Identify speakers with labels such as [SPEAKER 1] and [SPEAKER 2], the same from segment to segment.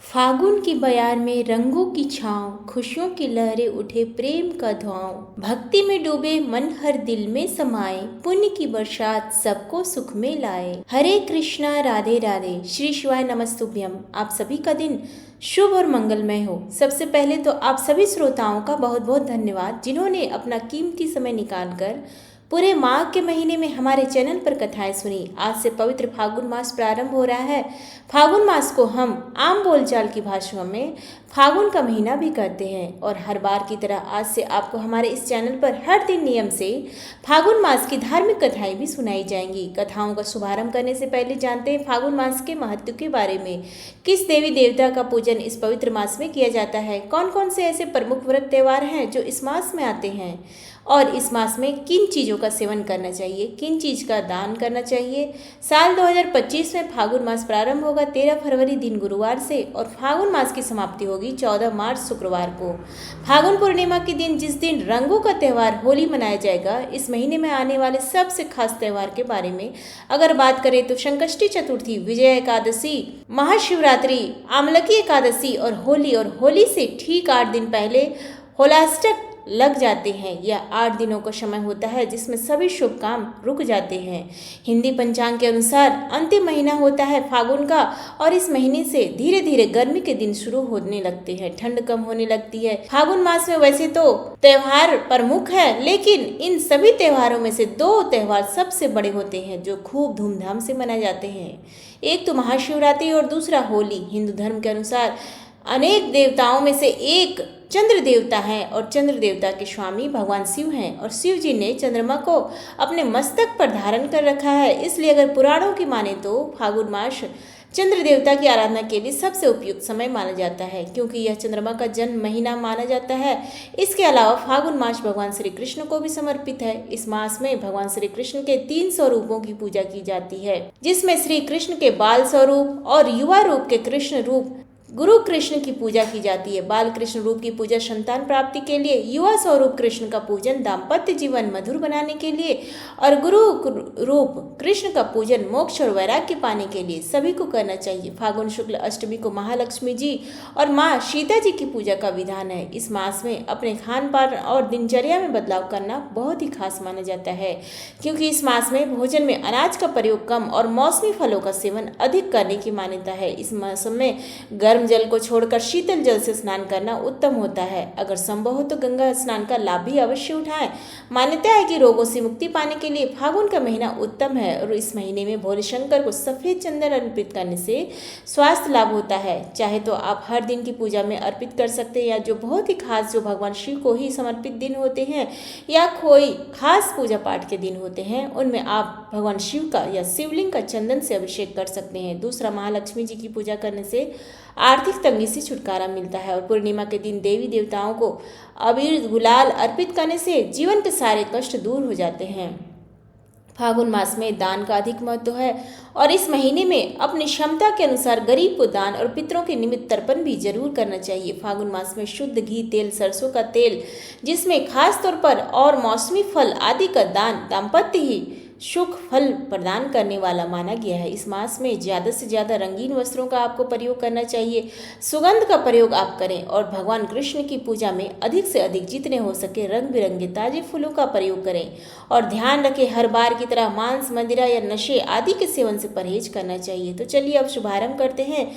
[SPEAKER 1] फागुन की बयार में रंगों की छाँव, खुशियों की लहरें उठे प्रेम का धुआं, भक्ति में डूबे मन हर दिल में समाए, पुण्य की बरसात सबको सुख में लाए। हरे कृष्णा राधे राधे, श्री शिवाय नमस्तुभ्यम। आप सभी का दिन शुभ और मंगलमय हो। सबसे पहले तो आप सभी श्रोताओं का बहुत बहुत धन्यवाद, जिन्होंने अपना कीमती समय निकालकर पूरे माघ के महीने में हमारे चैनल पर कथाएं सुनी। आज से पवित्र फागुन मास प्रारंभ हो रहा है। फागुन मास को हम आम बोलचाल की भाषा में फागुन का महीना भी कहते हैं और हर बार की तरह आज से आपको हमारे इस चैनल पर हर दिन नियम से फागुन मास की धार्मिक कथाएं भी सुनाई जाएंगी। कथाओं का शुभारंभ करने से पहले जानते हैं फागुन मास के महत्व के बारे में। किस देवी देवता का पूजन इस पवित्र मास में किया जाता है, कौन कौन से ऐसे प्रमुख व्रत त्यौहार हैं जो इस मास में आते हैं, और इस मास में किन चीज़ों का सेवन करना चाहिए, किन चीज़ का दान करना चाहिए। साल 2025 में फागुन मास प्रारंभ होगा 13 फरवरी दिन गुरुवार से और फागुन मास की समाप्ति होगी 14 मार्च शुक्रवार को। फागुन पूर्णिमा के दिन, जिस दिन रंगों का त्यौहार होली मनाया जाएगा, इस महीने में आने वाले सबसे खास त्यौहार के बारे में अगर बात करें तो संकष्टी चतुर्थी, विजया एकादशी, महाशिवरात्रि, आमलकी एकादशी और होली से ठीक 8 दिन पहले होलाष्टक लग जाते हैं। यह 8 दिनों का समय होता है जिसमें सभी शुभ काम रुक जाते हैं। हिंदी पंचांग के अनुसार अंतिम महीना होता है फागुन का और इस महीने से धीरे धीरे गर्मी के दिन शुरू होने लगते हैं, ठंड कम होने लगती है। फागुन मास में वैसे तो त्योहार प्रमुख है, लेकिन इन सभी त्योहारों में से 2 त्योहार सबसे बड़े होते हैं जो खूब धूमधाम से मनाए जाते हैं। एक तो महाशिवरात्रि और दूसरा होली। हिंदू धर्म के अनुसार अनेक देवताओं में से एक चंद्र देवता है और चंद्र देवता के स्वामी भगवान शिव हैं और शिव जी ने चंद्रमा को अपने मस्तक पर धारण कर रखा है। इसलिए अगर पुराणों की माने तो फागुन मास चंद्र देवता की आराधना के लिए सबसे उपयुक्त समय माना जाता है, क्योंकि यह चंद्रमा का जन्म महीना माना जाता है। इसके अलावा फागुन मास भगवान श्री कृष्ण को भी समर्पित है। इस मास में भगवान श्री कृष्ण के 3 स्वरूपों की पूजा की जाती है, जिसमें श्री कृष्ण के बाल स्वरूप और युवा रूप के कृष्ण रूप गुरु कृष्ण की पूजा की जाती है। बाल कृष्ण रूप की पूजा संतान प्राप्ति के लिए, युवा स्वरूप कृष्ण का पूजन दाम्पत्य जीवन मधुर बनाने के लिए और गुरु रूप कृष्ण का पूजन मोक्ष और वैराग्य पाने के लिए सभी को करना चाहिए। फागुन शुक्ल अष्टमी को महालक्ष्मी जी और माँ सीता जी की पूजा का विधान है। इस मास में अपने खान पान और दिनचर्या में बदलाव करना बहुत ही खास माना जाता है, क्योंकि इस मास में भोजन में अनाज का प्रयोग कम और मौसमी फलों का सेवन अधिक करने की मान्यता है। इस मौसम में गर्म जल को छोड़कर शीतल जल से स्नान करना उत्तम होता है। अगर संभव हो तो गंगा स्नान का लाभ भी अवश्य उठाएं। मान्यता है कि रोगों से मुक्ति पाने के लिए फागुन का महीना उत्तम है और इस महीने में भोले शंकर को सफेद चंदन अर्पित करने से स्वास्थ्य लाभ होता है। चाहे तो आप हर दिन की पूजा में अर्पित कर सकते हैं, या जो बहुत ही खास जो भगवान शिव को ही समर्पित दिन होते हैं या कोई खास पूजा पाठ के दिन होते हैं, उनमें आप भगवान शिव का या शिवलिंग का चंदन से अभिषेक कर सकते हैं। दूसरा, महालक्ष्मी जी की पूजा करने से आर्थिक तंगी से छुटकारा मिलता है और पूर्णिमा के दिन देवी देवताओं को अबीर गुलाल अर्पित करने से जीवन के सारे कष्ट दूर हो जाते हैं। फागुन मास में दान का अधिक महत्व है और इस महीने में अपनी क्षमता के अनुसार गरीब को दान और पितरों के निमित्त तर्पण भी जरूर करना चाहिए। फागुन मास में शुद्ध घी, तेल, सरसों का तेल, जिसमें खास तौर पर और मौसमी फल आदि का दान दाम्पत्य ही सुख फल प्रदान करने वाला माना गया है। इस मास में ज़्यादा से ज़्यादा रंगीन वस्त्रों का आपको प्रयोग करना चाहिए। सुगंध का प्रयोग आप करें और भगवान कृष्ण की पूजा में अधिक से अधिक जितने हो सके रंग बिरंगे ताजे फूलों का प्रयोग करें और ध्यान रखें हर बार की तरह मांस, मदिरा या नशे आदि के सेवन से परहेज करना चाहिए। तो चलिए अब शुभारंभ करते हैं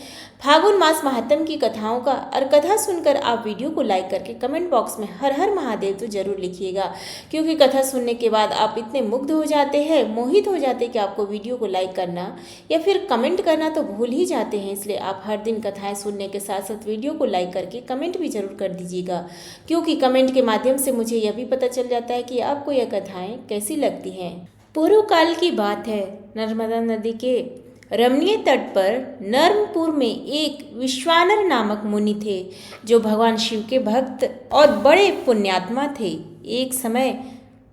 [SPEAKER 1] फागुन मास महात्म की कथाओं का। और कथा सुनकर आप वीडियो को लाइक करके कमेंट बॉक्स में हर हर महादेव तो जरूर लिखिएगा, क्योंकि कथा सुनने के बाद आप इतने मुग्ध हो जाते हैं, मोहित हो जाते हैं कि आपको वीडियो को लाइक करना या फिर कमेंट करना तो भूल ही जाते हैं। इसलिए आप हर दिन कथाएं सुनने के साथ साथ वीडियो को लाइक करके कमेंट भी जरूर कर दीजिएगा, क्योंकि कमेंट के माध्यम से मुझे यह भी पता चल जाता है कि आपको यह कथाएं कैसी लगती हैं। पूर्व काल की बात है। नर्मदा नदी के रमणीय तट पर नर्मपुर में एक विश्वानर नामक मुनि थे, जो भगवान शिव के भक्त और बड़े पुण्यात्मा थे। एक समय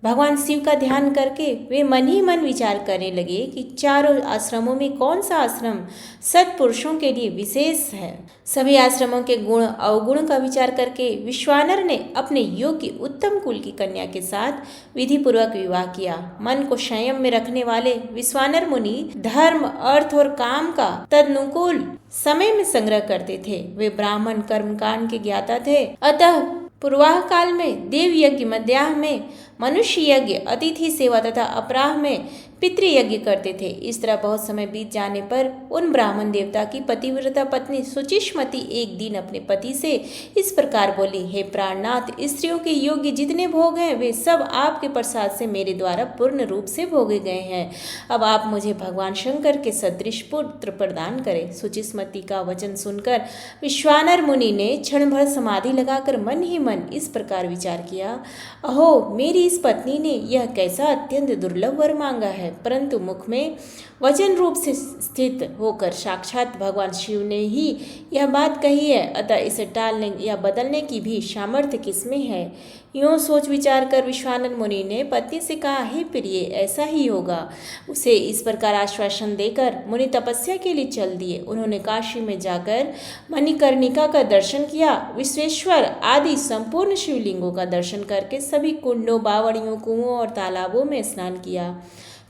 [SPEAKER 1] भगवान शिव का ध्यान करके वे मन ही मन विचार करने लगे कि चारों आश्रमों में कौन सा आश्रम सत्पुरुषों के लिए विशेष है। सभी आश्रमों के गुण अवगुण का विचार करके विश्वानर ने अपने योग्य उत्तम कुल की कन्या के साथ विधि पूर्वक विवाह किया। मन को संयम में रखने वाले विश्वानर मुनि धर्म, अर्थ और काम का तदनुकूल समय में संग्रह करते थे। वे ब्राह्मण कर्मकांड के ज्ञाता थे, अतः पूर्वाह काल में देव यज्ञ, मध्याह्न में मनुष्य यज्ञ, अतिथि सेवा तथा अपराह में पितृयज्ञ करते थे। इस तरह बहुत समय बीत जाने पर उन ब्राह्मण देवता की पतिव्रता पत्नी सुचिष्मति एक दिन अपने पति से इस प्रकार बोली, हे प्राणनाथ, स्त्रियों के योग्य जितने भोग हैं वे सब आपके प्रसाद से मेरे द्वारा पूर्ण रूप से भोगे गए हैं। अब आप मुझे भगवान शंकर के सदृश पुत्र प्रदान करें। सुचिष्मति का वचन सुनकर विश्वानर मुनि ने क्षण भर समाधि लगाकर मन ही मन इस प्रकार विचार किया, अहो, मेरी इस पत्नी ने यह कैसा अत्यंत दुर्लभ वर मांगा है, परंतु मुख में वचन रूप से स्थित होकर साक्षात भगवान शिव ने ही यह बात कही है, अतः इसे टालने या बदलने की भी सामर्थ्य किसमें है। यूं सोच विचार कर विश्वानर मुनि ने पत्नी से कहा, हे प्रिय, ऐसा ही होगा। उसे इस प्रकार आश्वासन देकर मुनि तपस्या के लिए चल दिए। उन्होंने काशी में जाकर मणिकर्णिका का दर्शन किया, विश्वेश्वर आदि संपूर्ण शिवलिंगों का दर्शन करके सभी कुंडों, बावड़ियों, कुओं और तालाबों में स्नान किया।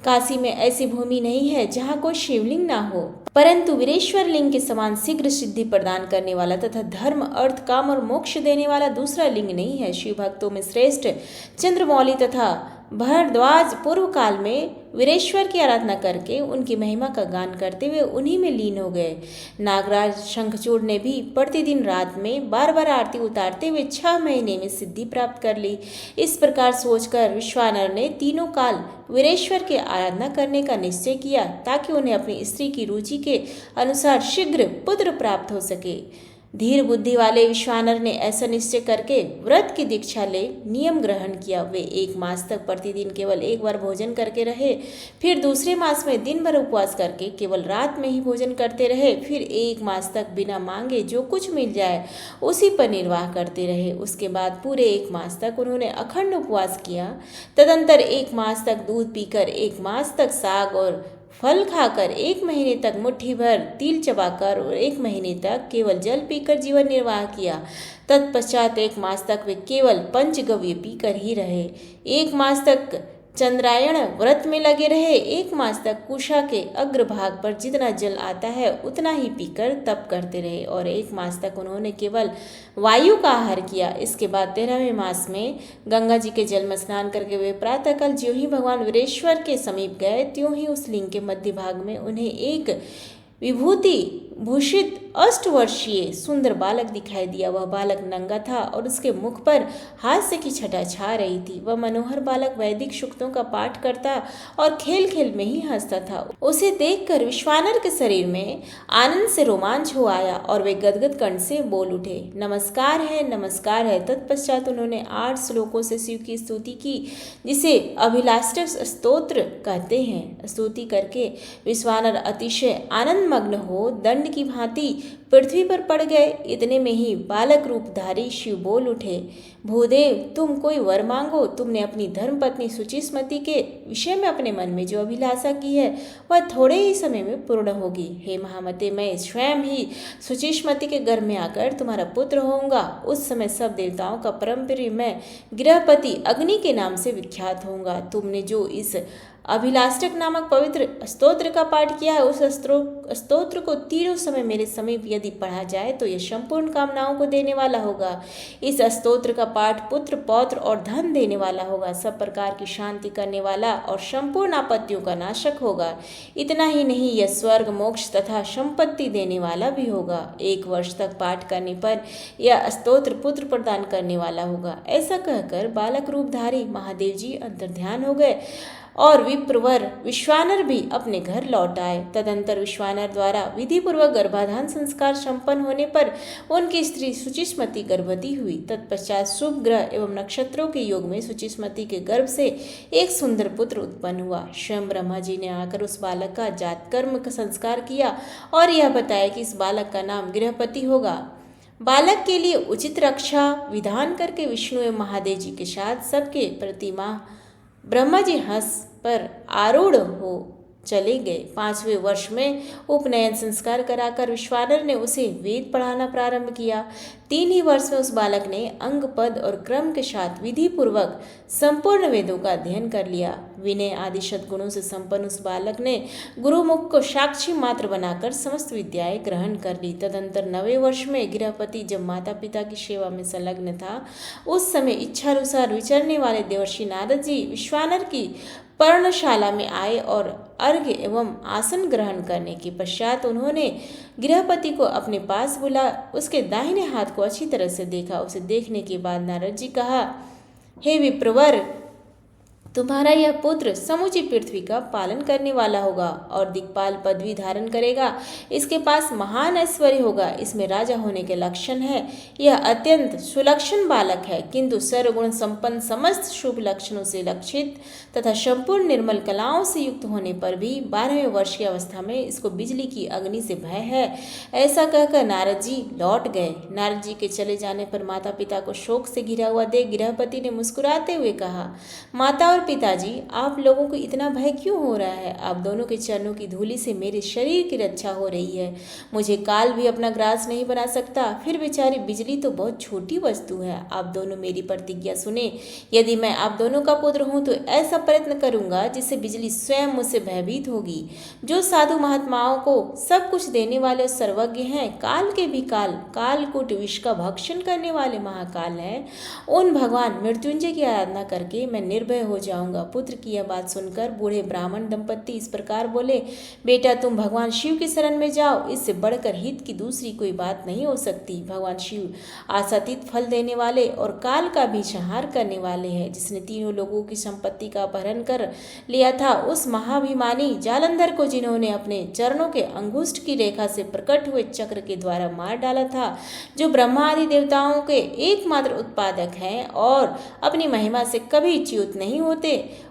[SPEAKER 1] काशी में ऐसी भूमि नहीं है जहाँ कोई शिवलिंग ना हो, परंतु वीरेश्वर लिंग के समान शीघ्र सिद्धि प्रदान करने वाला तथा धर्म, अर्थ, काम और मोक्ष देने वाला दूसरा लिंग नहीं है। शिव भक्तों में श्रेष्ठ चंद्रमौली तथा भरद्वाज पूर्व काल में वीरेश्वर की आराधना करके उनकी महिमा का गान करते हुए उन्हीं में लीन हो गए। नागराज शंखचूड़ ने भी प्रतिदिन रात में बार बार आरती उतारते हुए 6 महीने में सिद्धि प्राप्त कर ली। इस प्रकार सोचकर विश्वानर ने तीनों काल वीरेश्वर की आराधना करने का निश्चय किया, ताकि उन्हें अपनी स्त्री की रुचि के अनुसार शीघ्र पुत्र प्राप्त हो सके। धीर बुद्धि वाले विश्वानर ने ऐसा निश्चय करके व्रत की दीक्षा ले नियम ग्रहण किया। वे 1 मास तक प्रतिदिन केवल 1 बार भोजन करके रहे, फिर दूसरे मास में दिन भर उपवास करके केवल रात में ही भोजन करते रहे, फिर 1 मास तक बिना मांगे जो कुछ मिल जाए उसी पर निर्वाह करते रहे। उसके बाद पूरे 1 मास तक उन्होंने अखंड उपवास किया। तदंतर 1 मास तक दूध पीकर, 1 मास तक साग और फल खाकर, 1 महीने तक मुट्ठी भर तिल चबाकर और 1 महीने तक केवल जल पीकर जीवन निर्वाह किया। तत्पश्चात 1 मास तक वे केवल पंचगव्य पीकर ही रहे। 1 मास तक चंद्रायण व्रत में लगे रहे। 1 मास तक कुशा के अग्रभाग पर जितना जल आता है उतना ही पीकर तप करते रहे और 1 मास तक उन्होंने केवल वायु का आहार किया। इसके बाद 13वें मास में गंगा जी के जल में स्नान करके वे प्रातःकाल ज्यों ही भगवान वीरेश्वर के समीप गए, त्यों ही उस लिंग के मध्य भाग में उन्हें एक विभूति भूषित 8 वर्षीय सुंदर बालक दिखाई दिया। वह बालक नंगा था और उसके मुख पर हास्य की छटा छा रही थी। वह मनोहर बालक वैदिक सूक्तों का पाठ करता और खेल खेल में ही हंसता था। उसे देखकर विश्वानर के शरीर में आनंद से रोमांच हो आया और वे गदगद कंठ से बोल उठे, नमस्कार है, नमस्कार है। तत्पश्चात उन्होंने 8 श्लोकों से शिव की स्तुति की, जिसे अभिलाष्टक स्तोत्र कहते हैं। स्तुति करके विश्वानर अतिशय आनंदमग्न हो दंड की भांति पृथ्वी पर पड़ गए। इतने में ही बालक रूपधारी शिव बोल उठे, भूदेव, तुम कोई वर मांगो। तुमने अपनी धर्मपत्नी सुचिस्मति के विषय में अपने मन में जो अभिलाषा की है वह थोड़े ही समय में पूर्ण होगी। हे महामते, मैं स्वयं ही सुचिस्मति के गर्भ में आकर तुम्हारा पुत्र होऊंगा। उस समय सब देवताओं का परम प्रिय मैं गृहपति अग्नि के नाम से विख्यात होऊंगा। तुमने जो इस अभिलाष्टक नामक पवित्र स्तोत्र का पाठ किया है, उस स्तोत्र को तीनों समय मेरे समीप यदि पढ़ा जाए तो यह संपूर्ण कामनाओं को देने वाला होगा। इस स्तोत्र का पाठ पुत्र, पौत्र और धन देने वाला होगा, सब प्रकार की शांति करने वाला और संपूर्ण आपत्तियों का नाशक होगा। इतना ही नहीं, यह स्वर्ग, मोक्ष तथा संपत्ति देने वाला भी होगा। 1 वर्ष तक पाठ करने पर यह स्तोत्र पुत्र प्रदान करने वाला होगा। ऐसा कहकर बालक रूपधारी महादेव जी अंतर्ध्यान हो गए और विप्रवर विश्वानर भी अपने घर लौट आए। तदंतर विश्वानर द्वारा विधि पूर्वक गर्भाधान संस्कार संपन्न होने पर उनकी स्त्री सुचिस्मति गर्भवती हुई। तत्पश्चात शुभ ग्रह एवं नक्षत्रों के योग में सुचिस्मति के गर्भ से एक सुंदर पुत्र उत्पन्न हुआ। स्वयं ब्रह्मा जी ने आकर उस बालक का जात कर्म का संस्कार किया और यह बताया कि इस बालक का नाम गृहपति होगा। बालक के लिए उचित रक्षा विधान करके विष्णु एवं महादेव जी के साथ सबके प्रतिमा ब्रह्मा जी हंस पर आरूढ़ हो चले गए। 5वें वर्ष में उपनयन संस्कार कराकर विश्वानर ने उसे वेद पढ़ाना प्रारंभ किया। 3 ही वर्ष में उस बालक ने अंग पद और क्रम के साथ विधि पूर्वक संपूर्ण वेदों का अध्ययन कर लिया। विनय आदि सद्गुणों से संपन्न उस बालक ने गुरुमुख को साक्षी मात्र बनाकर समस्त विद्याएं ग्रहण कर ली। तदंतर 9वें वर्ष में गृहपति जब माता पिता की सेवा में संलग्न था, उस समय इच्छानुसार विचरने वाले देवर्षि नारद जी विश्वानर की पर्णशाला में आए और अर्घ्य एवं आसन ग्रहण करने के पश्चात उन्होंने गृहपति को अपने पास बुला उसके दाहिने हाथ को अच्छी तरह से देखा। उसे देखने के बाद नारद जी कहा, हे विप्रवर, तुम्हारा यह पुत्र समूची पृथ्वी का पालन करने वाला होगा और दिक्पाल पदवी धारण करेगा। इसके पास महान ऐश्वर्य होगा। इसमें राजा होने के लक्षण है। यह अत्यंत सुलक्षण बालक है, किंतु सर्वगुण संपन्न समस्त शुभ लक्षणों से लक्षित तथा संपूर्ण निर्मल कलाओं से युक्त होने पर भी 12वें वर्ष की अवस्था में इसको बिजली की अग्नि से भय है। ऐसा कहकर नारद जी लौट गए। नारद जी के चले जाने पर माता पिता को शोक से घिरा हुआ देख गृहपति ने मुस्कुराते हुए कहा, माता और पिताजी, आप लोगों को इतना भय क्यों हो रहा है? आप दोनों के चरणों की धूलि से मेरे शरीर की रक्षा हो रही है। मुझे काल भी अपना ग्रास नहीं बना सकता, फिर बेचारी बिजली तो बहुत छोटी वस्तु है। आप दोनों मेरी प्रतिज्ञा सुने। यदि मैं आप दोनों का पुत्र हूं तो ऐसा प्रयत्न करूंगा जिससे बिजली स्वयं मुझसे भयभीत होगी। जो साधु महात्माओं को सब कुछ देने वाले सर्वज्ञ हैं, काल के भी कालकूट विष का भक्षण करने वाले महाकाल हैं, उन भगवान मृत्युंजय की आराधना करके मैं निर्भय हो जाऊंगा। पुत्र की यह बात सुनकर बूढ़े ब्राह्मण दंपत्ति इस प्रकार बोले, बेटा तुम भगवान शिव की शरण में जाओ, इससे बढ़कर हित की दूसरी कोई बात नहीं हो सकती। भगवान शिव आशातीत फल देने वाले और काल का भी संहार करने वाले हैं। जिसने तीनों लोगों की संपत्ति का अपहरण कर लिया था, उस महाभिमानी जालंधर को जिन्होंने अपने चरणों के अंगुष्ठ की रेखा से प्रकट हुए चक्र के द्वारा मार डाला था, जो ब्रह्मा आदि देवताओं के एकमात्र उत्पादक हैं और अपनी महिमा से कभी च्युत नहीं होते,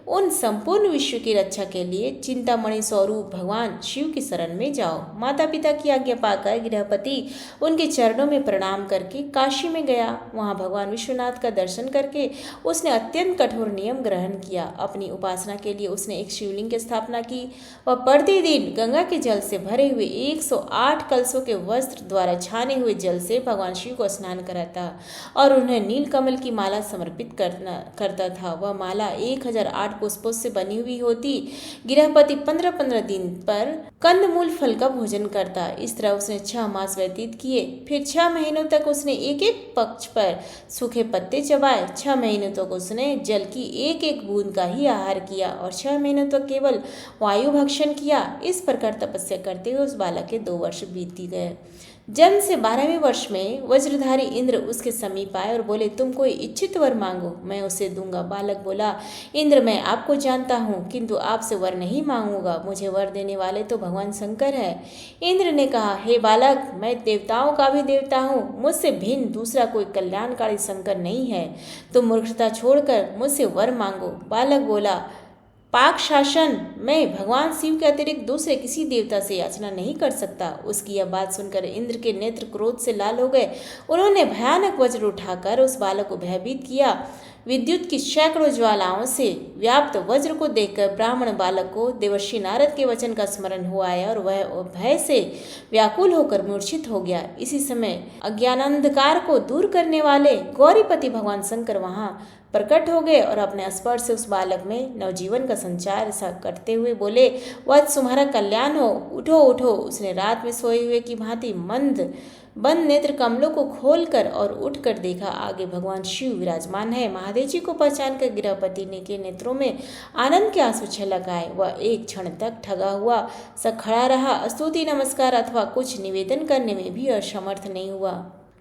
[SPEAKER 1] उन संपूर्ण विश्व की रक्षा के लिए चिंतामणि स्वरूप भगवान शिव की शरण में जाओ। माता पिता की आज्ञा पाकर गृहपति उनके चरणों में प्रणाम करके काशी में गया। वहां भगवान विश्वनाथ का दर्शन करके उसने अत्यंत कठोर नियम ग्रहण किया। अपनी उपासना के लिए उसने एक शिवलिंग की स्थापना की। वह प्रतिदिन गंगा के जल से भरे हुए 108 कलशों के वस्त्र द्वारा छाने हुए जल से भगवान शिव को स्नान कराता और उन्हें नील कमल की माला समर्पित करता था। वह माला 1008 पुष्पों से बनी हुई होती। गृहपति 15-15 दिन पर कंदमूल फल का भोजन करता। इस तरह उसने 6 मास व्यतीत किए। फिर 6 महीनों तक उसने एक एक पक्ष पर सूखे पत्ते चबाए। 6 महीनों तक उसने जल की एक एक बूंद का ही आहार किया और 6 महीनों तक केवल वायु भक्षण किया। इस प्रकार तपस्या करते हुए उस बालक के 2 वर्ष बीत गए। जन्म से 12वें वर्ष में वज्रधारी इंद्र उसके समीप आए और बोले, तुम कोई इच्छित वर मांगो, मैं उसे दूंगा। बालक बोला, इंद्र मैं आपको जानता हूँ, किंतु आपसे वर नहीं मांगूंगा। मुझे वर देने वाले तो भगवान शंकर है। इंद्र ने कहा, हे बालक, मैं देवताओं का भी देवता हूँ, मुझसे भिन्न दूसरा कोई कल्याणकारी शंकर नहीं है। तुम मूर्खता छोड़कर मुझसे वर मांगो। बालक बोला, पाक शासन, मैं भगवान शिव के अतिरिक्त दूसरे किसी देवता से याचना नहीं कर सकता। उसकी यह बात सुनकर इंद्र के नेत्र क्रोध से लाल हो गए। उन्होंने भयानक वज्र उठाकर उस बालक को भयभीत किया। विद्युत की सैकड़ों ज्वालाओं से व्याप्त वज्र को देखकर ब्राह्मण बालक को देवर्षि नारद के वचन का स्मरण हो आया और वह भय से व्याकुल होकर मूर्छित हो गया। इसी समय अज्ञानांधकार को दूर करने वाले गौरीपति भगवान शंकर वहां प्रकट हो गए और अपने स्पर्श से उस बालक में नवजीवन का संचार ऐसा करते हुए बोले, वत्स तुम्हारा कल्याण हो, उठो उठो। उसने रात में सोए हुए की भांति बंद नेत्र कमलों को खोलकर और उठकर देखा, आगे भगवान शिव विराजमान है। महादेव जी को पहचान कर गृहपति ने के नेत्रों में आनंद के आंसू छलक आए। वह एक क्षण तक ठगा हुआ सा खड़ा रहा, स्तुति नमस्कार अथवा कुछ निवेदन करने में भी असमर्थ नहीं हुआ।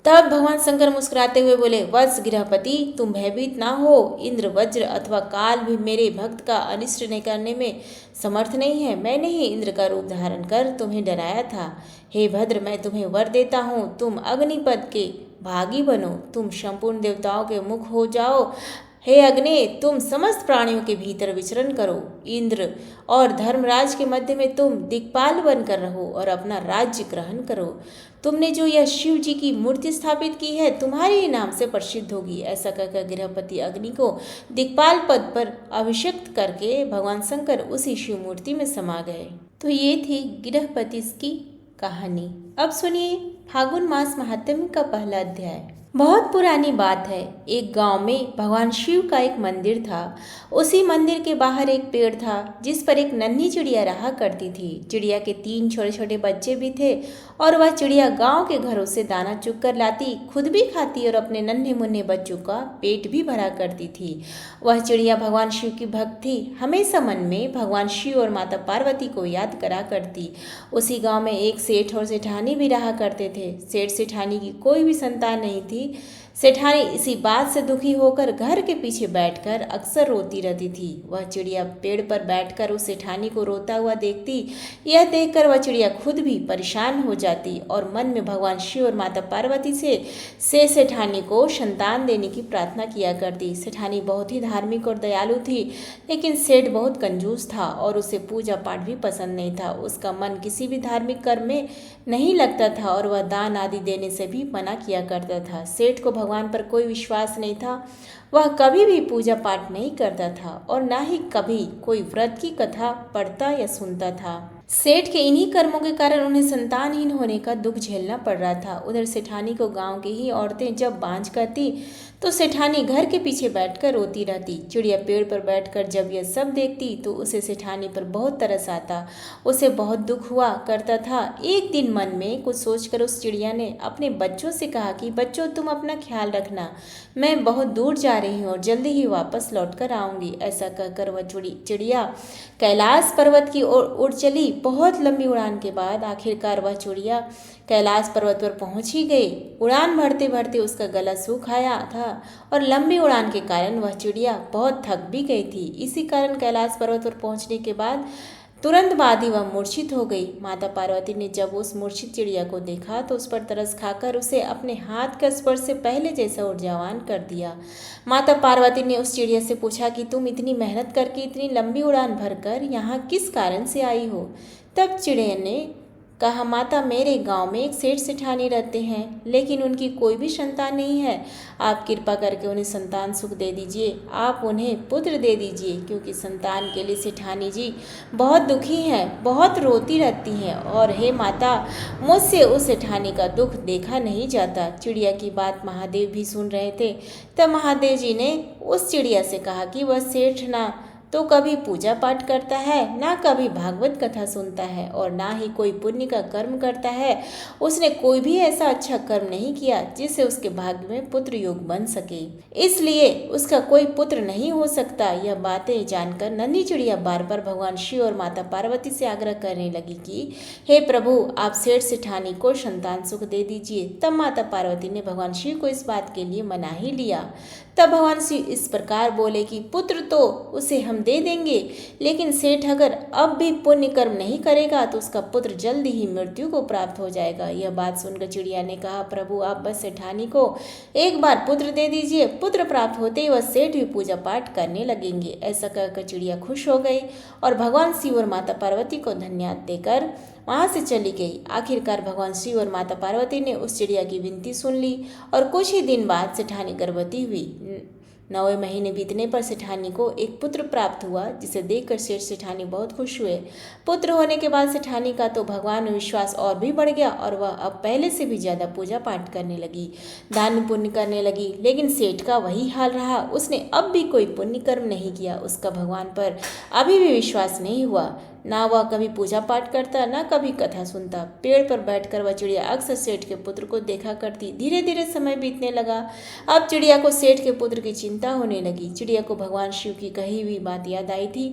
[SPEAKER 1] तब भगवान शंकर मुस्कुराते हुए बोले, वत्स गृहपति, तुम भयभीत ना हो। इंद्र, वज्र अथवा काल भी मेरे भक्त का अनिष्ट नहीं करने में समर्थ नहीं है। मैंने ही इंद्र का रूप धारण कर तुम्हें डराया था। हे भद्र, मैं तुम्हें वर देता हूँ, तुम अग्निपद के भागी बनो, तुम संपूर्ण देवताओं के मुख हो जाओ। हे अग्नि, तुम समस्त प्राणियों के भीतर विचरण करो। इंद्र और धर्मराज के मध्य में तुम दिक्पाल बनकर रहो और अपना राज्य ग्रहण करो। तुमने जो यह शिव जी की मूर्ति स्थापित की है, तुम्हारे ही नाम से प्रसिद्ध होगी। ऐसा कहकर गृहपति अग्नि को दिक्पाल पद पर अभिषिक्त करके भगवान शंकर उसी शिव मूर्ति में समा गए। तो ये थी गृहपति की कहानी। अब सुनिए फागुन मास महात्म्य का पहला अध्याय। बहुत पुरानी बात है, एक गांव में भगवान शिव का एक मंदिर था। उसी मंदिर के बाहर एक पेड़ था जिस पर एक नन्ही चिड़िया रहा करती थी। चिड़िया के 3 छोटे छोटे बच्चे भी थे और वह चिड़िया गांव के घरों से दाना चुग कर लाती, खुद भी खाती और अपने नन्हे मुन्ने बच्चों का पेट भी भरा करती थी। वह चिड़िया भगवान शिव की भक्त थी, हमेशा मन में भगवान शिव और माता पार्वती को याद करा करती। उसी गाँव में एक सेठ और सेठानी भी रहा करते थे। सेठ सेठानी की कोई भी संतान नहीं थी। सेठानी इसी बात से दुखी होकर घर के पीछे बैठकर अक्सर रोती रहती थी। वह चिड़िया पेड़ पर बैठकर उस सेठानी को रोता हुआ देखती। यह देखकर वह चिड़िया खुद भी परेशान हो जाती और मन में भगवान शिव और माता पार्वती से सेठानी को संतान देने की प्रार्थना किया करती। सेठानी बहुत ही धार्मिक और दयालु थी, लेकिन सेठ बहुत कंजूस था और उसे पूजा पाठ भी पसंद नहीं था। उसका मन किसी भी धार्मिक कर्म में नहीं लगता था और वह दान आदि देने से भी मना किया करता था। सेठ को भगवान पर कोई विश्वास नहीं था। वह कभी भी पूजा पाठ नहीं करता था और ना ही कभी कोई व्रत की कथा पढ़ता या सुनता था। सेठ के इन्हीं कर्मों के कारण उन्हें संतानहीन होने का दुख झेलना पड़ रहा था। उधर सेठानी को गांव की ही औरतें जब बांझ करती तो सेठानी घर के पीछे बैठकर रोती रहती। चिड़िया पेड़ पर बैठकर जब यह सब देखती तो उसे सेठानी पर बहुत तरस आता। उसे बहुत दुख हुआ करता था। एक दिन मन में कुछ सोचकर उस चिड़िया ने अपने बच्चों से कहा कि बच्चों, तुम अपना ख्याल रखना, मैं बहुत दूर जा रही हूँ और जल्दी ही वापस लौट कर आऊँगी। ऐसा कहकर वह चिड़िया कैलाश पर्वत की ओर उड़ चली। बहुत लंबी उड़ान के बाद आखिरकार वह चिड़िया कैलाश पर्वत पर पहुंच ही गई। उड़ान भरते भरते उसका गला सूख आया था और लंबी उड़ान के कारण वह चिड़िया बहुत थक भी गई थी। इसी कारण कैलाश पर्वत पर पहुंचने के बाद तुरंत बाद ही वह मूर्छित हो गई। माता पार्वती ने जब उस मूर्छित चिड़िया को देखा तो उस पर तरस खाकर उसे अपने हाथ के स्पर्श से पहले जैसा ऊर्जावान कर दिया। माता पार्वती ने उस चिड़िया से पूछा कि तुम इतनी मेहनत करके इतनी लंबी उड़ान भरकर यहाँ किस कारण से आई हो? तब चिड़िया ने कहा, माता, मेरे गांव में एक सेठ सेठानी रहते हैं, लेकिन उनकी कोई भी संतान नहीं है। आप कृपा करके उन्हें संतान सुख दे दीजिए। आप उन्हें पुत्र दे दीजिए, क्योंकि संतान के लिए सेठानी जी बहुत दुखी हैं, बहुत रोती रहती हैं और हे माता, मुझसे उस सेठानी का दुख देखा नहीं जाता। चिड़िया की बात महादेव भी सुन रहे थे। तब महादेव जी ने उस चिड़िया से कहा कि वह सेठ ना तो कभी पूजा पाठ करता है, ना कभी भागवत कथा सुनता है और ना ही कोई पुण्य का कर्म करता है। उसने कोई भी ऐसा अच्छा कर्म नहीं किया जिससे उसके भाग्य में पुत्र योग बन सके, इसलिए उसका कोई पुत्र नहीं हो सकता। यह बातें जानकर नन्ही चिड़िया बार बार भगवान शिव और माता पार्वती से आग्रह करने लगी कि हे प्रभु, आप सेठ सेठानी को संतान सुख दे दीजिए। तब माता पार्वती ने भगवान शिव को इस बात के लिए मना ही लिया। तब भगवान शिव इस प्रकार बोले कि पुत्र तो उसे हम दे देंगे, लेकिन सेठ अगर अब भी पुण्य कर्म नहीं करेगा तो उसका पुत्र जल्दी ही मृत्यु को प्राप्त हो जाएगा। यह बात सुनकर चिड़िया ने कहा, प्रभु, आप बस सेठानी को एक बार पुत्र दे दीजिए। पुत्र प्राप्त होते ही वह सेठ भी पूजा पाठ करने लगेंगे। ऐसा कहकर चिड़िया खुश हो गई और भगवान शिव और माता पार्वती को धन्यवाद देकर वहां से चली गई। आखिरकार भगवान शिव और माता पार्वती ने उस चिड़िया की विनती सुन ली और कुछ ही दिन बाद सेठानी गर्भवती हुई। 9वें महीने बीतने पर सेठानी को एक पुत्र प्राप्त हुआ, जिसे देखकर सेठ सेठानी बहुत खुश हुए। पुत्र होने के बाद सेठानी का तो भगवान में विश्वास और भी बढ़ गया और वह अब पहले से भी ज्यादा पूजा पाठ करने लगी, दान पुण्य करने लगी। लेकिन सेठ का वही हाल रहा, उसने अब भी कोई पुण्य कर्म नहीं किया। उसका भगवान पर अभी भी विश्वास नहीं हुआ। ना वह कभी पूजा पाठ करता, ना कभी कथा सुनता। पेड़ पर बैठकर वह चिड़िया अक्सर सेठ के पुत्र को देखा करती। धीरे धीरे समय बीतने लगा। अब चिड़िया को सेठ के पुत्र की चिंता होने लगी। चिड़िया को भगवान शिव की कही हुई बात याद आई थी।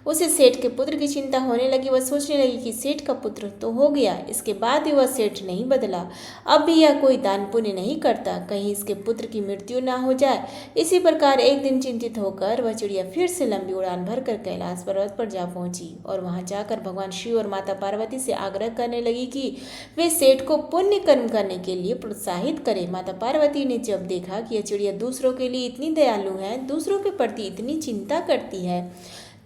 [SPEAKER 1] उसे सेठ के पुत्र की चिंता होने लगी। वह सोचने लगी कि सेठ का पुत्र तो हो गया, इसके बाद भी वह सेठ नहीं बदला। अब भी यह कोई दान पुण्य नहीं करता, कहीं इसके पुत्र की मृत्यु ना हो जाए। इसी प्रकार एक दिन चिंतित होकर वह चिड़िया फिर से लंबी उड़ान भरकर कैलाश पर्वत पर जा पहुंची और वहां वहां जाकर भगवान शिव और माता पार्वती से आग्रह करने लगी कि वे सेठ को पुण्य कर्म करने के लिए प्रोत्साहित करें। माता पार्वती ने जब देखा कि यह चिड़िया दूसरों के लिए इतनी दयालु है, दूसरों के प्रति इतनी चिंता करती है,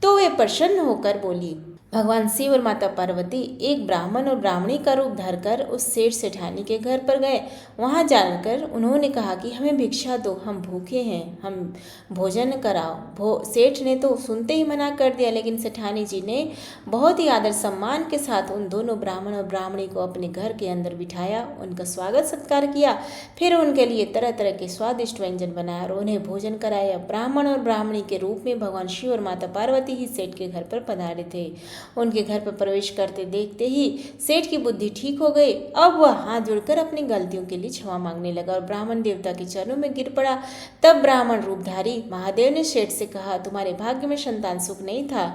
[SPEAKER 1] तो वे प्रसन्न होकर बोली। भगवान शिव और माता पार्वती एक ब्राह्मण और ब्राह्मणी का रूप धरकर उस सेठ सेठानी के घर पर गए। वहां जाकर उन्होंने कहा कि हमें भिक्षा दो, हम भूखे हैं, हम भोजन कराओ। सेठ ने तो सुनते ही मना कर दिया, लेकिन सेठानी जी ने बहुत ही आदर सम्मान के साथ उन दोनों ब्राह्मण और ब्राह्मणी को अपने घर के अंदर बिठाया, उनका स्वागत सत्कार किया, फिर उनके लिए तरह तरह के स्वादिष्ट व्यंजन बनाया और उन्हें भोजन कराया। ब्राह्मण और ब्राह्मणी के रूप में भगवान शिव और माता पार्वती ही सेठ के घर पर पधारे थे। उनके घर पर प्रवेश करते देखते ही सेठ की बुद्धि ठीक हो गई। अब वह हाथ जोड़कर अपनी गलतियों के लिए क्षमा मांगने लगा और ब्राह्मण देवता के चरणों में गिर पड़ा। तब ब्राह्मण रूपधारी महादेव ने सेठ से कहा, तुम्हारे भाग्य में संतान सुख नहीं था,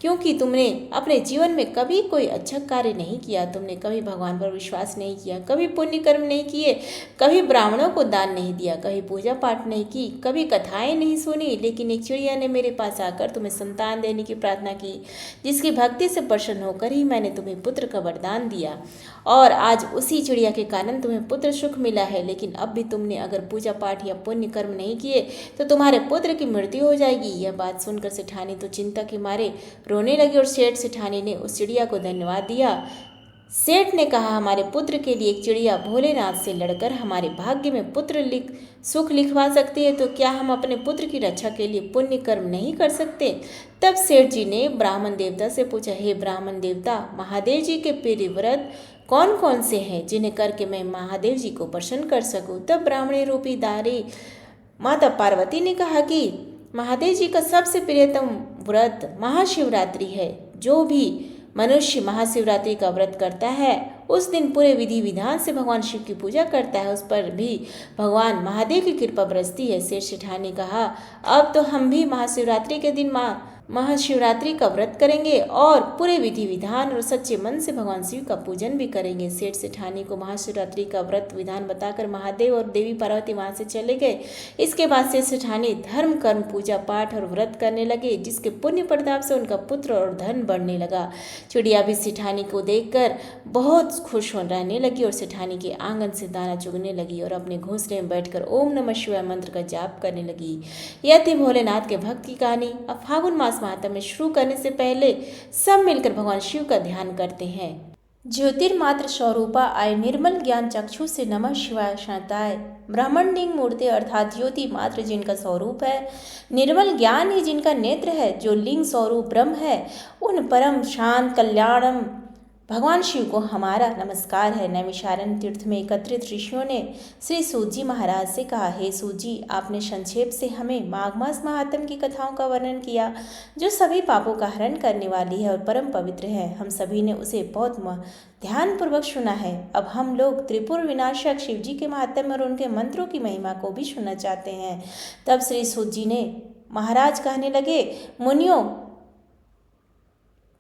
[SPEAKER 1] क्योंकि तुमने अपने जीवन में कभी कोई अच्छा कार्य नहीं किया। तुमने कभी भगवान पर विश्वास नहीं किया, कभी पुण्य कर्म नहीं किए, कभी ब्राह्मणों को दान नहीं दिया, कभी पूजा पाठ नहीं की, कभी कथाएं नहीं सुनी। लेकिन एक चिड़िया ने मेरे पास आकर तुम्हें संतान देने की प्रार्थना की, जिसकी भक्ति से प्रसन्न होकर ही मैंने तुम्हें पुत्र का वरदान दिया, और आज उसी चिड़िया के कारण तुम्हें पुत्र सुख मिला है। लेकिन अब भी तुमने अगर पूजा पाठ या पुण्य कर्म नहीं किए तो तुम्हारे पुत्र की मृत्यु हो जाएगी। यह बात सुनकर सेठानी तो चिंता के मारे रोने लगी और सेठ सेठानी ने उस चिड़िया को धन्यवाद दिया। सेठ ने कहा, हमारे पुत्र के लिए एक चिड़िया भोलेनाथ से लड़कर हमारे भाग्य में पुत्र सुख लिखवा सकती है, तो क्या हम अपने पुत्र की रक्षा के लिए पुण्य कर्म नहीं कर सकते? तब सेठ जी ने ब्राह्मण देवता से पूछा, हे ब्राह्मण देवता, महादेव जी के प्रिय व्रत कौन कौन से हैं जिन्हें करके मैं महादेव जी को प्रसन्न कर सकूं? तब ब्राह्मणी रूपी दारी माता पार्वती ने कहा कि महादेव जी का सबसे प्रियतम व्रत महाशिवरात्रि है। जो भी मनुष्य महाशिवरात्रि का व्रत करता है उस दिन पूरे विधि विधान से भगवान शिव की पूजा करता है, उस पर भी भगवान महादेव की कृपा बरसती है। सेठ सेठानी ने कहा, अब तो हम भी महाशिवरात्रि के दिन महाशिवरात्रि का व्रत करेंगे और पूरे विधि विधान और सच्चे मन से भगवान शिव का पूजन भी करेंगे। सेठ सेठानी को महाशिवरात्रि का व्रत विधान बताकर महादेव और देवी पार्वती वहां से चले गए। इसके बाद सेठ सेठानी धर्म कर्म पूजा पाठ और व्रत करने लगे, जिसके पुण्य प्रताप से उनका पुत्र और धन बढ़ने लगा। चिड़िया भी सेठानी को देखकर बहुत खुश हो रहने लगी और सेठानी के आंगन से दाना चुगने लगी और अपने घोंसले में बैठकर ओम नमः शिवाय मंत्र का जाप करने लगी। यह थी भोलेनाथ के भक्त की कहानी। अब फागुन मास महात्म्य में शुरू करने से पहले सब मिलकर भगवान शिव का ध्यान करते हैं। ज्योतिर्मात्र स्वरूपा आय निर्मल ज्ञान चक्षु से नमः शिवाय शांताय। ब्राह्मण लिंग मूर्ति अर्थात ज्योति मात्र जिनका स्वरूप है, निर्मल ज्ञान ही जिनका नेत्र है, जो लिंग स्वरूप ब्रह्म है, उन परम शांत कल्याणम भगवान शिव को हमारा नमस्कार है। नैमिषारण्य तीर्थ में एकत्रित ऋषियों ने श्री सूत जी महाराज से कहा, हे सूत जी, आपने संक्षेप से हमें माघ मास महात्म्य की कथाओं का वर्णन किया, जो सभी पापों का हरण करने वाली है और परम पवित्र है। हम सभी ने उसे बहुत ध्यान पूर्वक सुना है। अब हम लोग त्रिपुर विनाशक शिव जी के महात्म्य और उनके मंत्रों की महिमा को भी सुनना चाहते हैं। तब श्री सूत जी ने महाराज कहने लगे, मुनियों,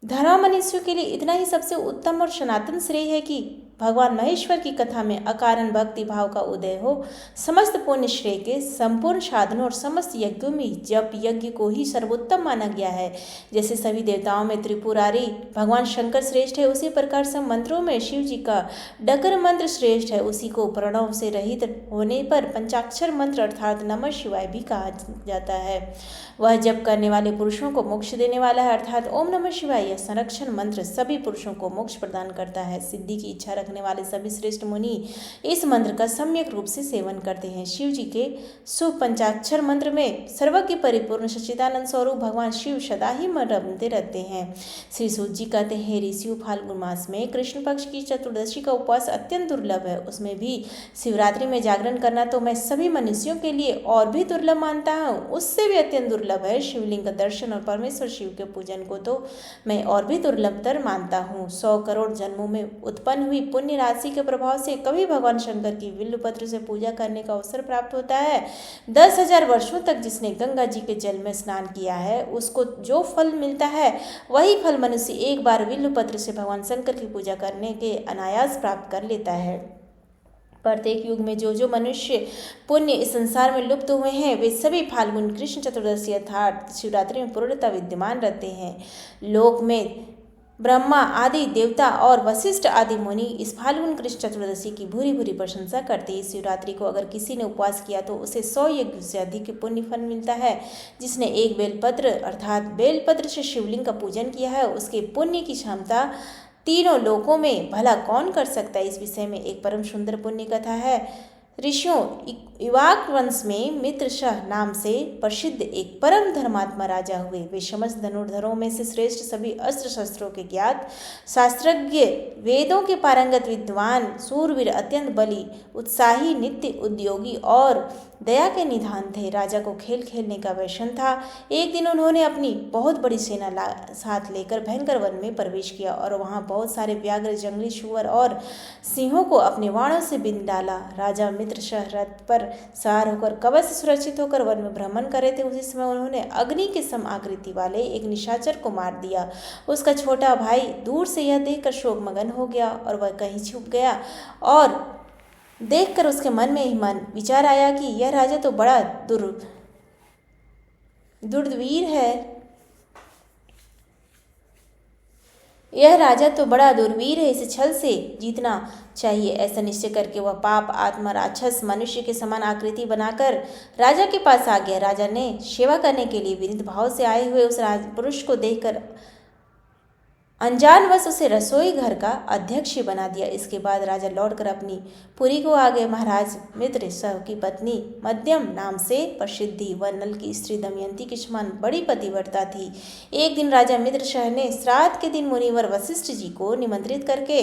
[SPEAKER 1] धर्म मनुष्यों के लिए इतना ही सबसे उत्तम और सनातन श्रेय है कि भगवान महेश्वर की कथा में अकारण भक्ति भाव का उदय हो। समस्त पुण्य श्रेय के संपूर्ण साधनों और समस्त यज्ञों में जप यज्ञ को ही सर्वोत्तम माना गया है। जैसे सभी देवताओं में त्रिपुरारी भगवान शंकर श्रेष्ठ है, उसी प्रकार सब मंत्रों में शिव जी का डकर मंत्र श्रेष्ठ है। उसी को प्रणव से रहित होने पर पंचाक्षर मंत्र अर्थात नमः शिवाय भी कहा जाता है। वह जप करने वाले पुरुषों को मोक्ष देने वाला है, अर्थात ओम नमः शिवाय। यह संरक्षण मंत्र सभी पुरुषों को मोक्ष प्रदान करता है। सिद्धि की इच्छा रखने वाले सभी श्रेष्ठ मुनि इस मंत्र का सम्यक रूप से सेवन करते हैं। शिव जी के शुभ पंचाक्षर मंत्र में सर्वज्ञ परिपूर्ण सच्चिदानंद स्वरूप भगवान शिव सदा ही रमते रहते हैं। श्री सूत जी कहते हैं, ऋषियों, फाल्गुन मास में कृष्ण पक्ष की चतुर्दशी का उपवास अत्यंत दुर्लभ है। उसमें भी शिवरात्रि में जागरण करना तो मैं सभी मनुष्यों के लिए और भी दुर्लभ मानता हूँ, उससे भी अत्यंत दुर्लभ है। शिवलिंग का दर्शन और परमेश्वर शिव के पूजन को तो मैं और भी दुर्लभतर मानता हूँ। 100 करोड़ जन्मों में उत्पन्न हुई पुण्य राशि के प्रभाव से कभी भगवान शंकर की बिल्वपत्र से पूजा करने का अवसर प्राप्त होता है। 10,000 वर्षों तक जिसने गंगा जी के जल में स्नान किया है, उसको जो फल मिलता है वही फल मनुष्य एक बार बिल्वपत्र से भगवान शंकर की पूजा करने के अनायास प्राप्त कर लेता है। प्रत्येक युग में जो मनुष्य पुण्य इस संसार में लुप्त हुए हैं, वे सभी फाल्गुन कृष्ण चतुर्दशी अर्थात शिवरात्रि में पूर्णतः विद्यमान रहते हैं। लोक में ब्रह्मा आदि देवता और वशिष्ठ आदि मुनि इस फाल्गुन कृष्ण चतुर्दशी की भूरी भूरी प्रशंसा करते हैं। इस शिवरात्रि को अगर किसी ने उपवास किया तो उसे 100 यज्ञ से अधिक पुण्य फल मिलता है। जिसने एक बेलपत्र अर्थात बेलपत्र से शिवलिंग का पूजन किया है उसके पुण्य की क्षमता तीनों लोकों में भला कौन कर सकता है। इस विषय में एक परम सुंदर पुण्य कथा है। ऋषियों इवाक वंश में मित्रशाह नाम से प्रसिद्ध एक परम धर्मात्मा राजा हुए। वे समस्त धनुर्धरों में से श्रेष्ठ, सभी अस्त्र शस्त्रों के ज्ञात, शास्त्रज्ञ, वेदों के पारंगत विद्वान, सूरवीर, अत्यंत बली, उत्साही, नित्य उद्योगी और दया के निधान थे। राजा को खेल खेलने का व्यसन था। एक दिन उन्होंने अपनी बहुत बड़ी सेना साथ लेकर भयंकर वन में प्रवेश किया और वहां बहुत सारे व्याघ्र, जंगली सुअर और सिंहों को अपने बाणों से बिंद डाला। राजा मित्रशाह रथ पर सवार होकर कवच से सुरक्षित होकर वन में भ्रमण कर रहे थे। उसी समय उन्होंने अग्नि के सम आकृति वाले एक निशाचर को मार दिया। उसका छोटा भाई दूर से यह देखकर शोकमगन हो गया और वह कहीं छुप गया और देखकर उसके मन में ही मन विचार आया कि यह राजा तो बड़ा दुर्वीर है। यह राजा तो बड़ा दुर्वीर है, इसे छल से जीतना चाहिए। ऐसा निश्चय करके वह पाप आत्मा राक्षस मनुष्य के समान आकृति बनाकर राजा के पास आ गया। राजा ने सेवा करने के लिए विनीत भाव से आए हुए उस पुरुष को देखकर अनजानवश उसे रसोई घर का अध्यक्ष बना दिया। इसके बाद राजा लौटकर अपनी पुरी को आ गए। महाराज मित्रशाह की पत्नी मध्यम नाम से प्रसिद्धि वह नल की स्त्री दमयंती के समान बड़ी पतिव्रता थी। एक दिन राजा मित्रशाह ने श्राद्ध के दिन मुनिवर वशिष्ठ जी को निमंत्रित करके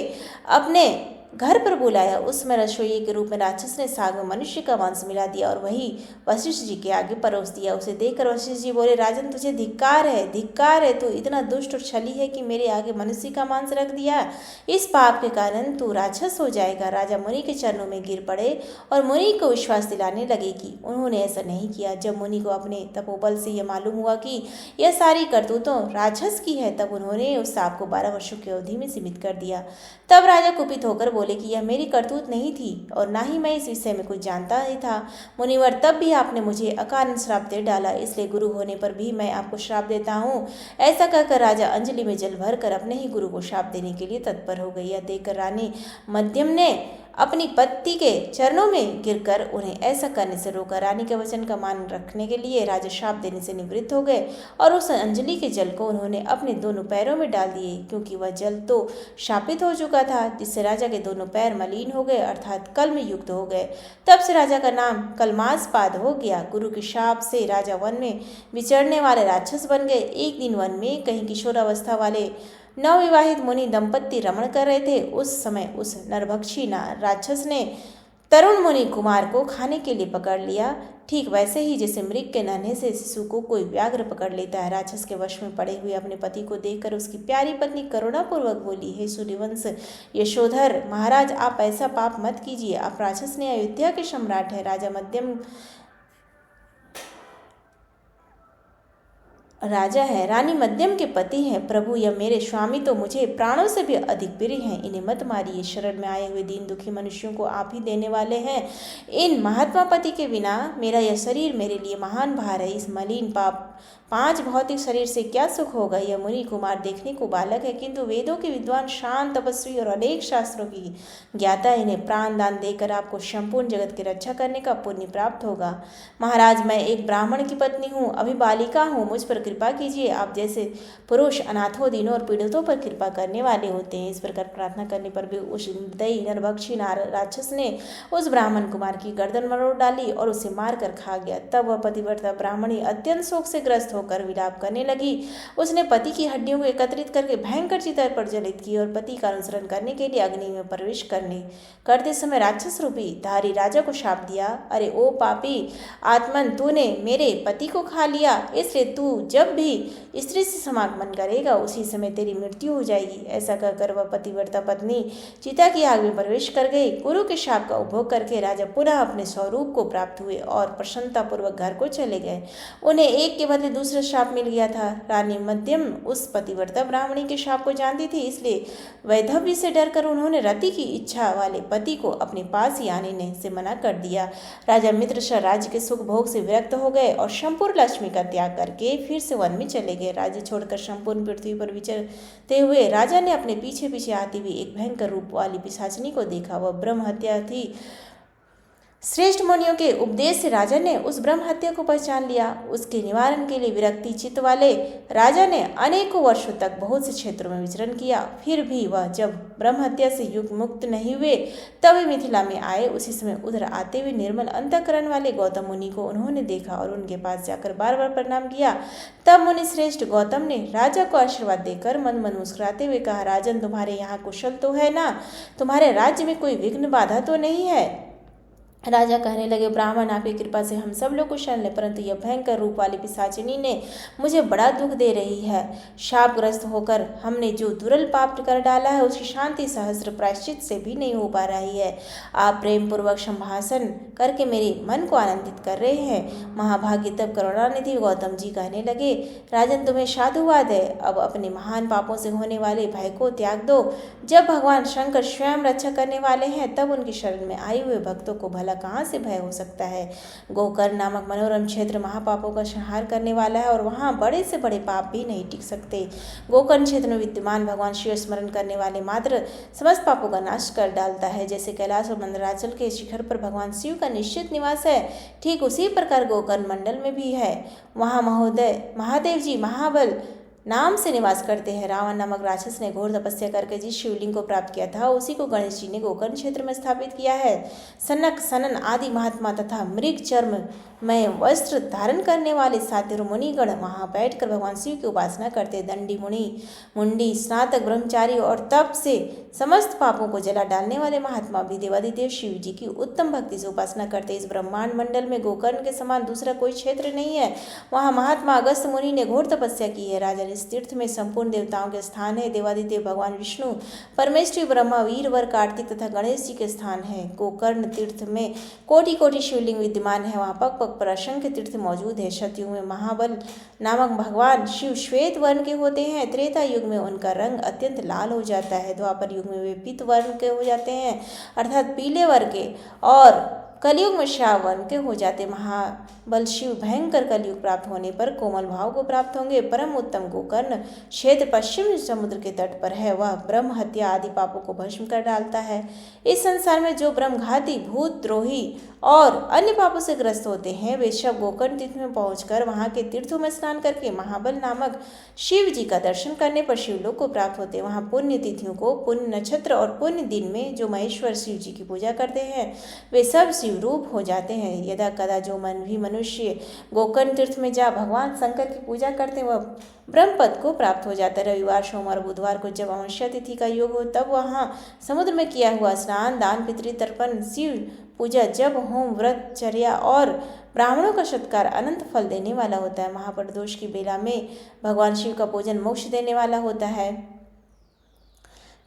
[SPEAKER 1] अपने घर पर बुलाया। उस समय रसोई के रूप में राक्षस ने साग में मनुष्य का मांस मिला दिया और वही वशिष्ठ जी के आगे परोस दिया। उसे देखकर वशिष्ठ जी बोले, राजन तुझे धिक्कार है, धिक्कार है। तू इतना दुष्ट और छली है कि मेरे आगे मनुष्य का मांस रख दिया। इस पाप के कारण तू राक्षस हो जाएगा। राजा मुनि के चरणों में गिर पड़े और मुनि को विश्वास दिलाने लगे कि उन्होंने ऐसा नहीं किया। जब मुनि को अपने तपोबल से यह मालूम हुआ कि यह सारी करतूतों राक्षस की है तब उन्होंने उस सांप को 12 वर्षों की अवधि में सीमित कर दिया। तब राजा कुपित होकर बोले कि यह मेरी करतूत नहीं थी और ना ही मैं इस विषय में कुछ जानता ही था। मुनिवर, तब भी आपने मुझे अकारण श्राप दे डाला, इसलिए गुरु होने पर भी मैं आपको श्राप देता हूँ। ऐसा कहकर राजा अंजलि में जल भरकर अपने ही गुरु को श्राप देने के लिए तत्पर हो गई। यह देखकर रानी मध्यम ने अपनी पति के चरणों में गिरकर उन्हें ऐसा करने से रोका। रानी के वचन का मान रखने के लिए राजा श्राप देने से निवृत्त हो गए और उस अंजलि के जल को उन्होंने अपने दोनों पैरों में डाल दिए, क्योंकि वह जल तो शापित हो चुका था, जिससे राजा के दोनों पैर मलिन हो गए अर्थात कल में युक्त हो गए। तब से राजा का नाम कलमासपाद हो गया। गुरु के शाप से राजा वन में विचरने वाले राक्षस बन गए। एक दिन वन में कहीं किशोरावस्था वाले नवविवाहित मुनि दंपत्ति रमण कर रहे थे। उस समय उस नरभक्षी राक्षस ने तरुण मुनि कुमार को खाने के लिए पकड़ लिया, ठीक वैसे ही जैसे मृग के नन्हे से शिशु को कोई व्याघ्र पकड़ लेता है। राक्षस के वश में पड़े हुए अपने पति को देखकर उसकी प्यारी पत्नी करुणापूर्वक बोली, हे सूर्यवंश यशोधर महाराज, आप ऐसा पाप मत कीजिए। आप राक्षस ने अयोध्या के सम्राट है, राजा मध्यम राजा है, रानी मध्यम के पति हैं। प्रभु, यह मेरे स्वामी तो मुझे प्राणों से भी अधिक प्रिय हैं, इन्हें मत मारिए। शरण में आए हुए दीन दुखी मनुष्यों को आप ही देने वाले हैं। इन महात्मा पति के बिना मेरा यह शरीर मेरे लिए महान भार है। इस मलिन पांच भौतिक शरीर से क्या सुख होगा। यह मुनि कुमार देखने को बालक है, किंतु वेदों के विद्वान, शांत, तपस्वी और अनेक शास्त्रों की ज्ञाता। इन्हें प्राण दान देकर आपको संपूर्ण जगत की रक्षा करने का पुण्य प्राप्त होगा। महाराज, मैं एक ब्राह्मण की पत्नी हूँ, अभी बालिका हूँ, मुझ पर कृपा कीजिए। आप जैसे पुरुष अनाथों, दीनों और पीड़ितों पर कृपा करने वाले होते हैं। इस प्रकार प्रार्थना करने पर भी उस दई नरभक्षी राक्षस ने उस ब्राह्मण कुमार की गर्दन मरोड़ डाली और उसे मार कर खा गया। तब वह पतिव्रता ब्राह्मणी अत्यंत शोक से ग्रस्त होकर विलाप करने लगी। उसने पति की हड्डियों को एकत्रित करके भयंकर चिता पर जलित की और पति का अनुसरण करने के लिए अग्नि में प्रवेश करते समय राक्षस रूपी धारी राजा को शाप दिया, अरे ओ पापी आत्मन, तूने मेरे पति को खा लिया, इसलिए तू जब भी स्त्री से समागमन करेगा उसी समय तेरी मृत्यु हो जाएगी। ऐसा कहकर वह पतिव्रता पत्नी चिता की आग में प्रवेश कर गई। गुरु के शाप का उपभोग करके राजा पुनः अपने स्वरूप को प्राप्त हुए और प्रसन्नतापूर्वक घर को चले गए। उन्हें एक के बदले दूसरा शाप मिल गया था। रानी मध्यम उस पतिव्रता ब्राह्मणी के शाप को जानती थी, इसलिए वैधव्य से डरकर उन्होंने रति की इच्छा वाले पति को अपने पास ही आने से मना कर दिया। राजा मित्रशाह राज्य के सुख भोग से विरक्त हो गए और संपूर्ण लक्ष्मी का त्याग करके फिर से वन में चले गए। राज्य छोड़कर संपूर्ण पृथ्वी पर विचरते हुए राजा ने अपने पीछे पीछे आती हुई एक भयंकर रूप वाली पिशाचिनी को देखा। वह ब्रह्म हत्या थी। श्रेष्ठ मुनियों के उपदेश से राजा ने उस ब्रह्म हत्या को पहचान लिया। उसके निवारण के लिए विरक्ति चित्त वाले राजा ने अनेकों वर्षों तक बहुत से क्षेत्रों में विचरण किया। फिर भी वह जब ब्रह्म हत्या से युग मुक्त नहीं हुए तब वे मिथिला में आए। उसी समय उधर आते हुए निर्मल अंतःकरण वाले गौतम मुनि को उन्होंने देखा और उनके पास जाकर बार बार प्रणाम किया। तब मुनि श्रेष्ठ गौतम ने राजा को आशीर्वाद देकर मन मन मुस्कुराते हुए कहा, राजन, तुम्हारे यहाँ कुशल तो है ना? तुम्हारे राज्य में कोई विघ्न बाधा तो नहीं है? राजा कहने लगे, ब्राह्मण, आपकी कृपा से हम सब लोग कुशल हैं, परंतु यह भयंकर रूप वाली पिशाचिनी ने मुझे बड़ा दुख दे रही है। शापग्रस्त होकर हमने जो दुर्ल पाप कर डाला है उसकी शांति सहस्त्र प्रायश्चित से भी नहीं हो पा रही है। आप प्रेम पूर्वक संभाषण करके मेरे मन को आनंदित कर रहे हैं। महाभाग्य तब करुणानिधि गौतम जी कहने लगे, राजन, तुम्हें साधुवाद है। अब अपने महान पापों से होने वाले भय को त्याग दो। जब भगवान शंकर स्वयं रक्षा करने वाले हैं तब उनकी शरण में आए हुए भक्तों को भला कहाँ से भय हो सकता है। गोकर्ण नामक मनोरम क्षेत्र महापापों का संहार करने वाला है और वहाँ बड़े से बड़े पाप भी नहीं टिक सकते। गोकर्ण क्षेत्र में विद्यमान भगवान शिव स्मरण करने वाले मात्र समस्त पापों का नाश कर डालता है। जैसे कैलाश और मंदराचल के शिखर पर भगवान शिव का निश्चित निवास है, ठीक उसी प्रकार गोकर्ण मंडल में भी है। वहाँ महादेव जी महाबल नाम से निवास करते हैं। रावण नामक राक्षस ने घोर तपस्या करके जिस शिवलिंग को प्राप्त किया था उसी को गणेश जी ने गोकर्ण क्षेत्र में स्थापित किया है। सनक सनन आदि महात्मा तथा मृग चर्म में वस्त्र धारण करने वाले सातिर मुनिगण वहां बैठकर भगवान शिव की उपासना करते। दंडी मुंडी स्नातक ब्रह्मचारी और तप से समस्त पापों को जला डालने वाले महात्मा भी देवादिदेव शिव जी की उत्तम भक्ति से उपासना करते। इस ब्रह्मांड मंडल में गोकर्ण के समान दूसरा कोई क्षेत्र नहीं है। वहाँ महात्मा अगस्त मुनि ने घोर तपस्या की है। राजा, इस तीर्थ में संपूर्ण देवताओं के स्थान है। देवादिदेव भगवान विष्णु, परमेश्वरी ब्रह्मा, वीरवर, कार्तिक तथा गणेश जी के स्थान है। गोकर्ण तीर्थ में कोटि कोटि शिवलिंग विद्यमान है। वहाँ पग पग पर असंख्य तीर्थ मौजूद है। सतयुग में महाबल नामक भगवान शिव श्वेत वर्ण के होते हैं। त्रेता युग में उनका रंग अत्यंत लाल हो जाता है। द्वापर युग में वे पीत वर्ण के हो जाते हैं, अर्थात पीले वर्ण के, और कलयुग में श्याम वर्ण के हो जाते। महाबल शिव भयंकर कलयुग प्राप्त होने पर कोमल भाव को प्राप्त होंगे। परम उत्तम गोकर्ण क्षेत्र पश्चिम समुद्र के तट पर है। वह ब्रह्म हत्या आदि पापों को भस्म कर डालता है। इस संसार में जो ब्रह्मघाती, भूत द्रोही और अन्य पापों से ग्रस्त होते हैं वे सब गोकर्ण तीर्थ में पहुंचकर वहां के तीर्थों में स्नान करके महाबल नामक शिव जी का दर्शन करने पर शिवलोक को प्राप्त होते हैं। वहां पुण्य तिथियों को, पुण्य नक्षत्र और पुण्य दिन में जो महेश्वर शिव जी की पूजा करते हैं वे सब शिव रूप हो जाते हैं। यदा कदा जो मनुष्य गोकर्ण तीर्थ में जा भगवान शंकर की पूजा करते हैं वह ब्रह्म पद को प्राप्त हो जाता है। रविवार, सोमवार, बुधवार को जब अमावस्या तिथि का योग हो तब वहाँ समुद्र में किया हुआ स्नान, दान, पितृ तर्पण, शिव पूजा, जब होम, व्रत, चर्या और ब्राह्मणों का सत्कार अनंत फल देने वाला होता है। महाप्रदोष की बेला में भगवान शिव का पूजन मोक्ष देने वाला होता है।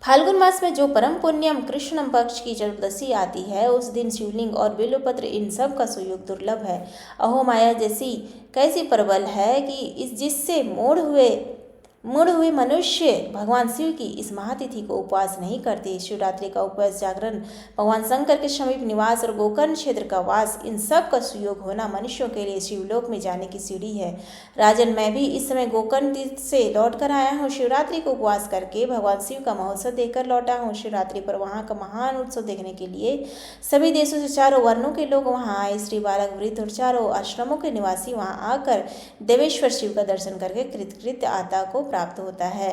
[SPEAKER 1] फाल्गुन मास में जो परम पुण्यम कृष्ण पक्ष की चतुर्दशी आती है उस दिन शिवलिंग और बेलपत्र इन सब का सुयोग दुर्लभ है। अहो माया जैसी कैसी प्रबल है कि जिससे मूढ़ हुए मनुष्य भगवान शिव की इस महातिथि को उपवास नहीं करते। शिवरात्रि का उपवास, जागरण, भगवान शंकर के समीप निवास और गोकर्ण क्षेत्र का वास, इन सब का सुयोग होना मनुष्यों के लिए शिवलोक में जाने की सीढ़ी है। राजन, मैं भी इस समय गोकर्ण तीर्थ से लौट कर आया हूँ। शिवरात्रि को उपवास करके भगवान शिव का महोत्सव देखकर लौटा हूँ। शिवरात्रि पर वहाँ का महान उत्सव देखने के लिए सभी देशों से चारों वर्णों के लोग वहाँ आए। स्त्री, बालक, वृद्ध और चारों आश्रमों के निवासी वहाँ आकर देवेश्वर शिव का दर्शन करके कृतकृत्य आता को प्राप्त होता है।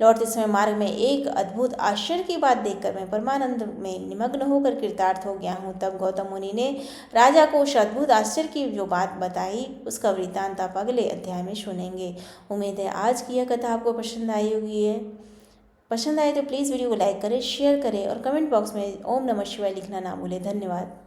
[SPEAKER 1] लौटते समय मार्ग में एक अद्भुत आश्चर्य की बात देखकर मैं परमानंद में निमग्न होकर कृतार्थ हो गया हूँ। तब गौतम मुनि ने राजा को उस अद्भुत आश्चर्य की जो बात बताई उसका वृत्तांत आप अगले अध्याय में सुनेंगे। उम्मीद है आज की यह कथा आपको पसंद आई होगी। पसंद आए तो प्लीज़ वीडियो को लाइक करें, शेयर करें और कमेंट बॉक्स में ओम नमः शिवाय लिखना ना भूलें। धन्यवाद।